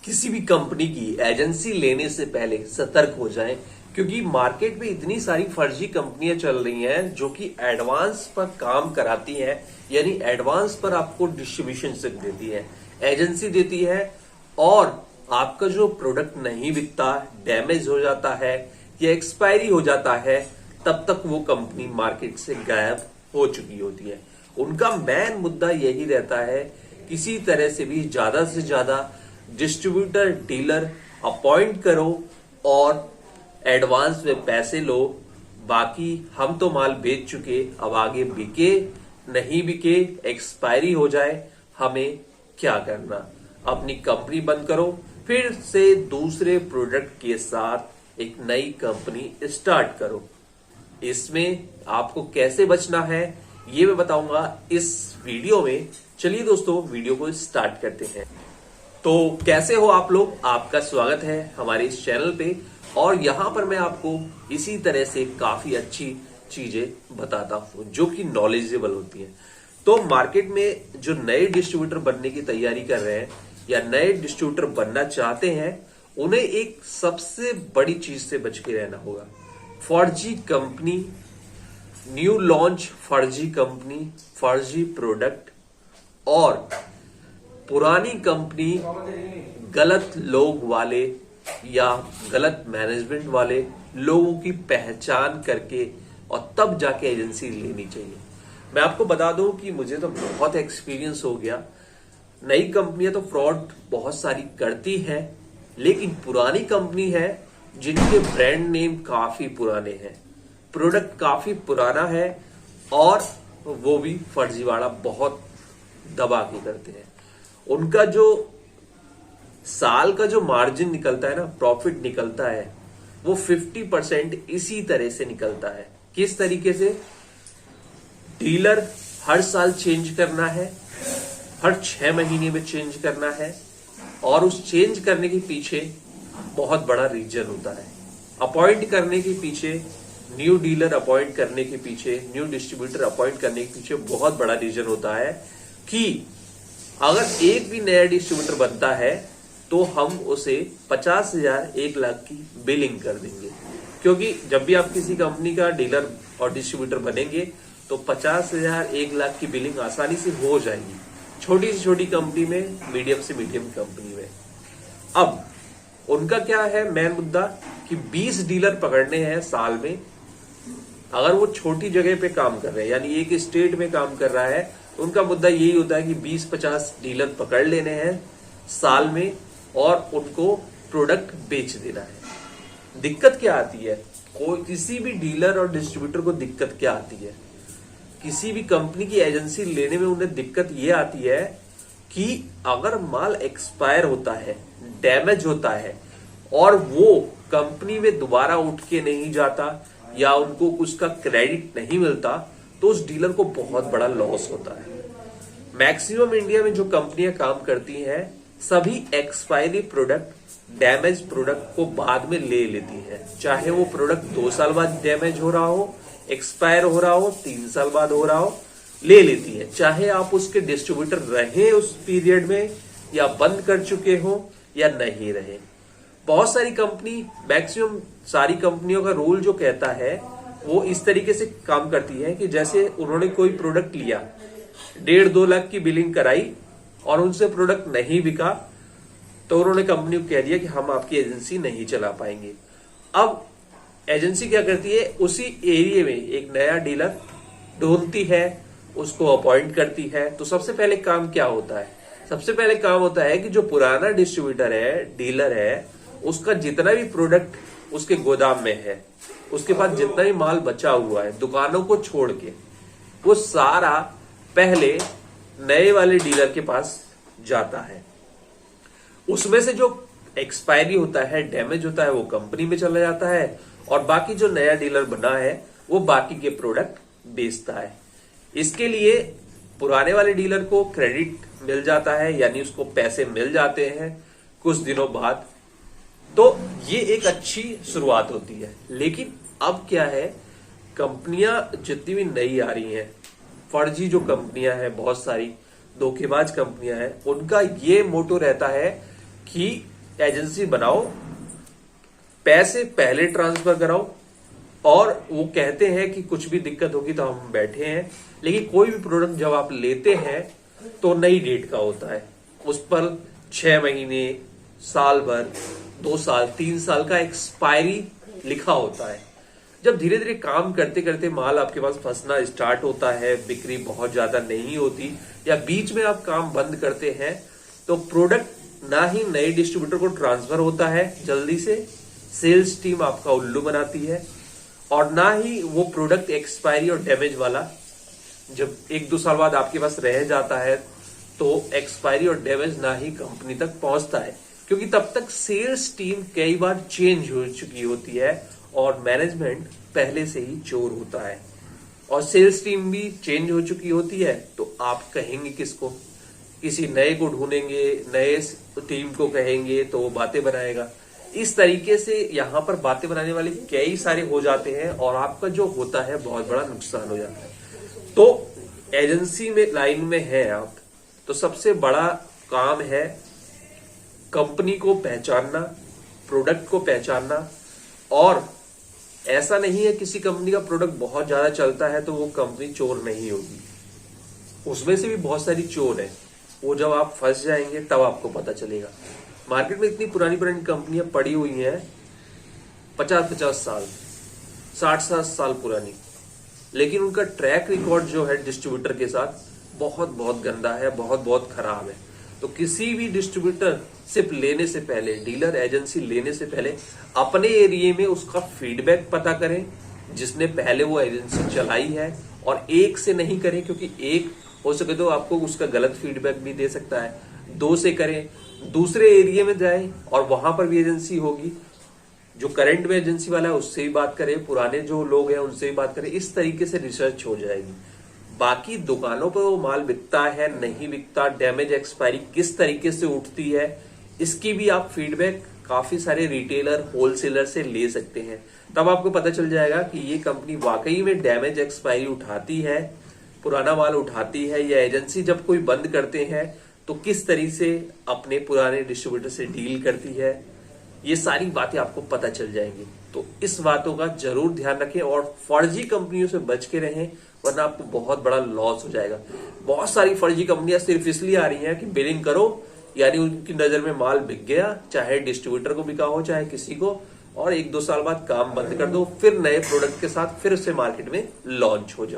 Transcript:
किसी भी कंपनी की एजेंसी लेने से पहले सतर्क हो जाएं, क्योंकि मार्केट में इतनी सारी फर्जी कंपनियां चल रही हैं जो कि एडवांस पर काम कराती हैं, यानी एडवांस पर आपको डिस्ट्रीब्यूशन देती है, एजेंसी देती है, और आपका जो प्रोडक्ट नहीं बिकता, डैमेज हो जाता है या एक्सपायरी हो जाता है, तब तक वो कंपनी मार्केट से गायब हो चुकी होती है। उनका मेन मुद्दा यही रहता है, किसी तरह से ज्यादा डिस्ट्रीब्यूटर डीलर अपॉइंट करो और एडवांस में पैसे लो, बाकी हम तो माल बेच चुके, अब आगे बिके नहीं बिके, एक्सपायरी हो जाए, हमें क्या करना। अपनी कंपनी बंद करो, फिर से दूसरे प्रोडक्ट के साथ एक नई कंपनी स्टार्ट करो। इसमें आपको कैसे बचना है ये मैं बताऊंगा इस वीडियो में। चलिए दोस्तों, वीडियो को स्टार्ट करते हैं। तो कैसे हो आप लोग, आपका स्वागत है हमारे इस चैनल पे, और यहां पर मैं आपको इसी तरह से काफी अच्छी चीजें बताता हूं जो कि नॉलेजेबल होती हैं। तो मार्केट में जो नए डिस्ट्रीब्यूटर बनने की तैयारी कर रहे हैं या नए डिस्ट्रीब्यूटर बनना चाहते हैं, उन्हें एक सबसे बड़ी चीज से बच के रहना होगा। फर्जी कंपनी, न्यू लॉन्च फर्जी कंपनी, फर्जी प्रोडक्ट और पुरानी कंपनी, गलत लोग वाले या गलत मैनेजमेंट वाले लोगों की पहचान करके और तब जाके एजेंसी लेनी चाहिए। मैं आपको बता दूं कि मुझे तो बहुत एक्सपीरियंस हो गया। नई कंपनियां तो फ्रॉड बहुत सारी करती हैं, लेकिन पुरानी कंपनी है जिनके ब्रांड नेम काफी पुराने हैं, प्रोडक्ट काफी पुराना है, और वो भी फर्जीवाड़ा बहुत दबा के करते हैं। उनका जो साल का जो मार्जिन निकलता है ना, प्रॉफिट निकलता है, वो 50% इसी तरह से निकलता है। किस तरीके से? डीलर हर साल चेंज करना है, हर 6 महीने में चेंज करना है, और उस चेंज करने के पीछे बहुत बड़ा रीजन होता है। अपॉइंट करने के पीछे, न्यू डीलर अपॉइंट करने के पीछे, न्यू डिस्ट्रीब्यूटर अपॉइंट करने के पीछे बहुत बड़ा रीजन होता है कि अगर एक भी नया डिस्ट्रीब्यूटर बनता है तो हम उसे 50,000 1 लाख की बिलिंग कर देंगे। क्योंकि जब भी आप किसी कंपनी का डीलर और डिस्ट्रीब्यूटर बनेंगे तो 50,000 1 लाख की बिलिंग आसानी से हो जाएगी, छोटी से छोटी कंपनी में, मीडियम से मीडियम कंपनी में। अब उनका क्या है मेन मुद्दा कि 20 डीलर पकड़ने हैं साल में। अगर वो छोटी जगह पे काम कर रहे हैं, यानी एक स्टेट में काम कर रहा है, उनका मुद्दा यही होता है कि 20-50 डीलर पकड़ लेने हैं साल में और उनको प्रोडक्ट बेच देना है। दिक्कत क्या आती है? किसी भी डीलर और डिस्ट्रीब्यूटर को दिक्कत क्या आती है? किसी भी कंपनी की एजेंसी लेने में उन्हें दिक्कत ये आती है कि अगर माल एक्सपायर होता है, डैमेज होता है, और वो कंपनी में दोबारा उठ के नहीं जाता या उनको उसका क्रेडिट नहीं मिलता, तो उस डीलर को बहुत बड़ा लॉस होता है। मैक्सिमम इंडिया में जो कंपनियां काम करती हैं, सभी एक्सपायरी प्रोडक्ट, डैमेज प्रोडक्ट को बाद में ले लेती हैं। चाहे वो प्रोडक्ट 2 साल बाद डैमेज हो रहा हो, एक्सपायर हो रहा हो, 3 साल बाद हो रहा हो, ले लेती है। चाहे आप उसके डिस्ट्रीब्यूटर रहे उस पीरियड में या बंद कर चुके हो या नहीं रहे। बहुत सारी कंपनी, मैक्सिमम सारी कंपनियों का रूल जो कहता है वो इस तरीके से काम करती है कि जैसे उन्होंने कोई प्रोडक्ट लिया, 1.5-2 लाख की बिलिंग कराई और उनसे प्रोडक्ट नहीं बिका, तो उन्होंने कंपनी को कह दिया कि हम आपकी एजेंसी नहीं चला पाएंगे। अब एजेंसी क्या करती है, उसी एरिया में एक नया डीलर ढूंढती है, उसको अपॉइंट करती है। तो सबसे पहले काम क्या होता है? सबसे पहले काम होता है कि जो पुराना डिस्ट्रीब्यूटर है, डीलर है, उसका जितना भी प्रोडक्ट उसके गोदाम में है, उसके पास जितना भी माल बचा हुआ है दुकानों को छोड़ के, वो सारा पहले नए वाले डीलर के पास जाता है। उसमें से जो एक्सपायरी होता है, डैमेज होता है, वो कंपनी में चला जाता है, और बाकी जो नया डीलर बना है वो बाकी के प्रोडक्ट बेचता है। इसके लिए पुराने वाले डीलर को क्रेडिट मिल जाता है, यानी उसको पैसे मिल जाते हैं कुछ दिनों बाद। तो ये एक अच्छी शुरुआत होती है। लेकिन अब क्या है, कंपनियां जितनी भी नई आ रही हैं, फर्जी जो कंपनियां हैं, बहुत सारी धोखेबाज कंपनियां हैं, उनका ये मोटो रहता है कि एजेंसी बनाओ, पैसे पहले ट्रांसफर कराओ, और वो कहते हैं कि कुछ भी दिक्कत होगी तो हम बैठे हैं। लेकिन कोई भी प्रोडक्ट जब आप लेते हैं तो नई डेट का होता है, उस पर 6 महीने, साल भर, 2 साल, 3 साल का एक्सपायरी लिखा होता है। जब धीरे धीरे काम करते करते माल आपके पास फंसना स्टार्ट होता है, बिक्री बहुत ज्यादा नहीं होती, या बीच में आप काम बंद करते हैं, तो प्रोडक्ट ना ही नए डिस्ट्रीब्यूटर को ट्रांसफर होता है जल्दी से, सेल्स टीम आपका उल्लू बनाती है, और ना ही वो प्रोडक्ट एक्सपायरी और डैमेज वाला जब 1-2 साल बाद आपके पास रह जाता है तो एक्सपायरी और डैमेज ना ही कंपनी तक पहुंचता है, क्योंकि तब तक सेल्स टीम कई बार चेंज हो चुकी होती है और मैनेजमेंट पहले से ही चोर होता है, और सेल्स टीम भी चेंज हो चुकी होती है। तो आप कहेंगे किसको? किसी नए को ढूंढेंगे, नए टीम को कहेंगे तो वो बातें बनाएगा। इस तरीके से यहां पर बातें बनाने वाले कई सारे हो जाते हैं और आपका जो होता है बहुत बड़ा नुकसान हो जाता है। तो एजेंसी में लाइन में है आप, तो सबसे बड़ा काम है कंपनी को पहचानना, प्रोडक्ट को पहचानना। और ऐसा नहीं है किसी कंपनी का प्रोडक्ट बहुत ज्यादा चलता है तो वो कंपनी चोर नहीं होगी, उसमें से भी बहुत सारी चोर है। वो जब आप फंस जाएंगे तब आपको पता चलेगा। मार्केट में इतनी पुरानी पुरानी कंपनियां पड़ी हुई हैं, 50-50 साल, 60-60 साल पुरानी, लेकिन उनका ट्रैक रिकॉर्ड जो है डिस्ट्रीब्यूटर के साथ बहुत बहुत गंदा है, बहुत बहुत खराब है। तो किसी भी डिस्ट्रीब्यूटर सिर्फ लेने से पहले, डीलर एजेंसी लेने से पहले अपने एरिया में उसका फीडबैक पता करें, जिसने पहले वो एजेंसी चलाई है, और एक से नहीं करें, क्योंकि एक हो सके तो आपको उसका गलत फीडबैक भी दे सकता है। 2 से करें, दूसरे एरिया में जाएं और वहां पर भी एजेंसी होगी, जो करंट में एजेंसी वाला है उससे भी बात करें, पुराने जो लोग हैं उनसे भी बात करें। इस तरीके से रिसर्च हो जाएगी। बाकी दुकानों पर वो माल बिकता है नहीं बिकता, डैमेज एक्सपायरी किस तरीके से उठती है, इसकी भी आप फीडबैक काफी सारे रिटेलर, होलसेलर से ले सकते हैं। तब आपको पता चल जाएगा कि ये कंपनी वाकई में डैमेज एक्सपायरी उठाती है, पुराना माल उठाती है, या एजेंसी जब कोई बंद करते हैं तो किस तरीके से अपने पुराने डिस्ट्रीब्यूटर से डील करती है। ये सारी बातें आपको पता चल जाएंगी। तो इस बातों का जरूर ध्यान रखें और फर्जी कंपनियों से बच के रहें, वरना आपको बहुत बड़ा लॉस हो जाएगा। बहुत सारी फर्जी कंपनियां सिर्फ इसलिए आ रही हैं कि बिलिंग करो, यानी उनकी नजर में माल बिक गया, चाहे डिस्ट्रीब्यूटर को बिका हो चाहे किसी को, और 1-2 साल बाद काम बंद कर दो, फिर नए प्रोडक्ट के साथ फिर से मार्केट में लॉन्च हो जाओ।